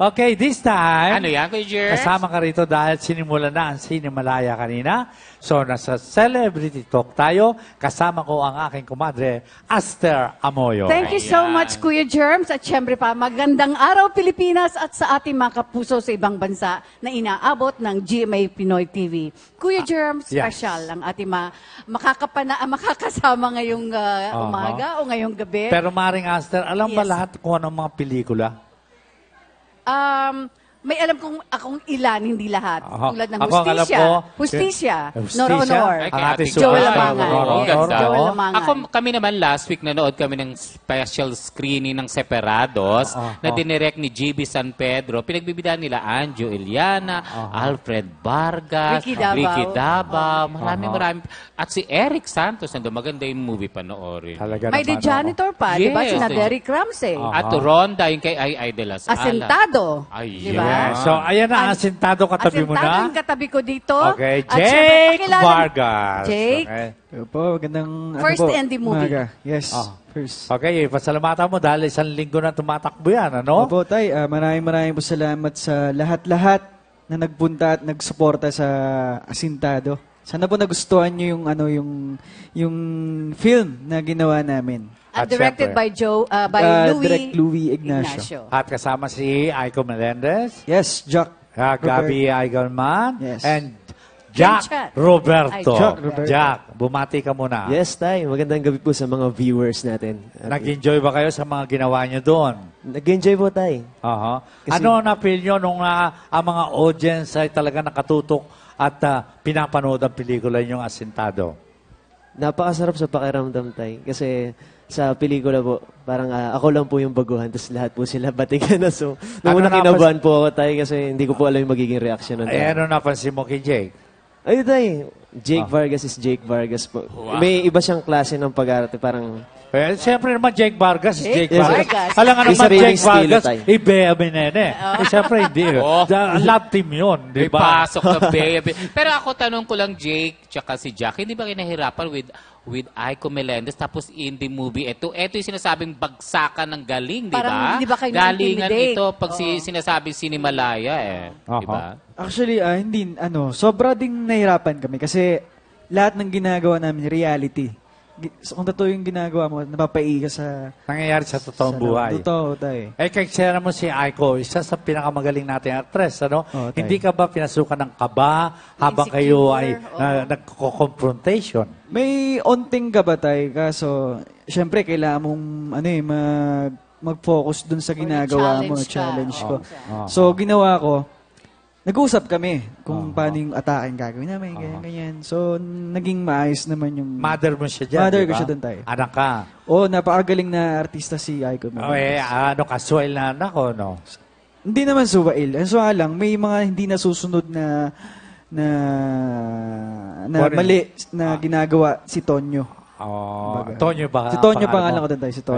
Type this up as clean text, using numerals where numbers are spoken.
Okay, this time, Ano yan, Kuya Jerks? kasama ka rito dahil sinimula na ang Sinimalaya kanina. So, nasa Celebrity Talk tayo. Kasama ko ang aking kumadre, Aster Amoyo. Thank you so much, Kuya Germs. At syempre pa, magandang araw Pilipinas at sa ating mga kapuso sa ibang bansa na inaabot ng GMA Pinoy TV. Kuya Germs, yes. special ang ating makakasama ngayong umaga o ngayong gabi. Pero Maring Aster, alam ba Yes. lahat kung anong mga pelikula? May alam kong akong ilan, hindi lahat. Aha. Tulad ng Ako ang alam Hustisya. ko, Hustisya. Hustisya. Nor Honor. Ay, Ang kay ating Ate Joel superstar, Lamangan. Nor Oo, Yes, ganda. Joel Lamangan. Kami naman last week nanood kami ng special screening ng Separados na dinirect ni GB San Pedro. Pinagbibidaan nila Anjo Eliana, Alfred Vargas, Ricky Davao. Marami. At si Eric Santos, nandun maganda yung movie panoorin. Talaga May The naman, Janitor pa, di ba? Yes. Sina Derek Ramsey. At Ronda, yung kay Ay de las Alas. Asentado. Ay, Di yes. ba? So, ayan na, asintado katabi mo Asentado na. yung katabi ko dito. Okay, At syempre, Jake pakilala- Vargas. Jake. Okay. Opo, magandang First and the movie. umaga. Yes, Ah. first. Okay, pasalamatan mo dahil isang linggo na tumatakbo yan, ano? Opo, Tay, maraming po salamat sa lahat-lahat na nagpunta at nagsuporta sa Asintado. Sana po nagustuhan niyo yung film na ginawa namin. At At directed syempre, by Direct Louis Ignacio. At kasama si Aiko Melendez, Yes, Jack. Gabi Aigalman, Yes. and Jack Chat. Roberto. Jack Roberto. Jack, bumati ka muna. Yes, Tay. Magandang gabi po sa mga viewers natin. At Nag-enjoy ba kayo sa mga ginawa nyo doon? nag-enjoy po, Tay. Aha. Kasi- Ano na-feel nyo nung ang mga audience ay talaga nakatutok at pinapanood ang pelikula yung Asintado? Napakasarap sa pakiramdam, Tay. Kasi sa pelikula po, parang ako lang po yung baguhan, tapos lahat po sila batikan na. So, nung Ano una kinabahan po ako, Tay, kasi hindi ko po alam yung magiging reaction ng Ay, tao. ano napansin mo kay Jake? Ayun, Tay. Jake Vargas is Jake Vargas po. May iba siyang klase ng pag-arte. Parang, Well, siyempre naman Jake Vargas is Jake Jake Vargas. Vargas. Alam nga May naman sariling Jake estilo Vargas, tayo. Ibea Benene. Siyempre hindi. Oh. Love team yun, di May ba? pasok na baby. Pero ako tanong ko lang, Jake, tsaka si Jack, hindi ba kinahirapan with Aiko Melendez tapos in the movie? Ito yung sinasabing bagsakan ng galing, di Parang ba? hindi ba kayo Galingan na-intimidate? ito pag sinasabing Sinimalaya, di ba? Actually, hindi, sobra ding nahirapan kami kasi lahat ng ginagawa namin, reality. So, kung totoo yung ginagawa mo, napapaiga sa... Nangyayari sa totoong buhay. Totoo, Tay. Eh, kay share mo si Aiko, isa sa pinakamagaling nating actress, ano? Oo, tayo. Hindi ka ba pinasukan ng kaba habang Insecure, kayo ay oo. nagko-confrontation? May onting gabatay, kaso, syempre, kailangan mong, mag-focus dun sa ginagawa mo, challenge ka. challenge ko. Oo. So, ginawa ko, nag-usap kami kung paano yung atake gagawin namin, ganyan. So, naging maayos naman yung... Mother mo siya dyan, Mother di ko ba? siya dun, Tay. Anak ka. Napakagaling na artista si Aiko. Kasuel na anak ko, no? Hindi naman suwail. Ang suwa lang, may mga hindi nasusunod na Ano mali na ginagawa si Tonyo. Tonyo ba? Si Tonyo pangalan ko doon, Tay. Si Tonyo.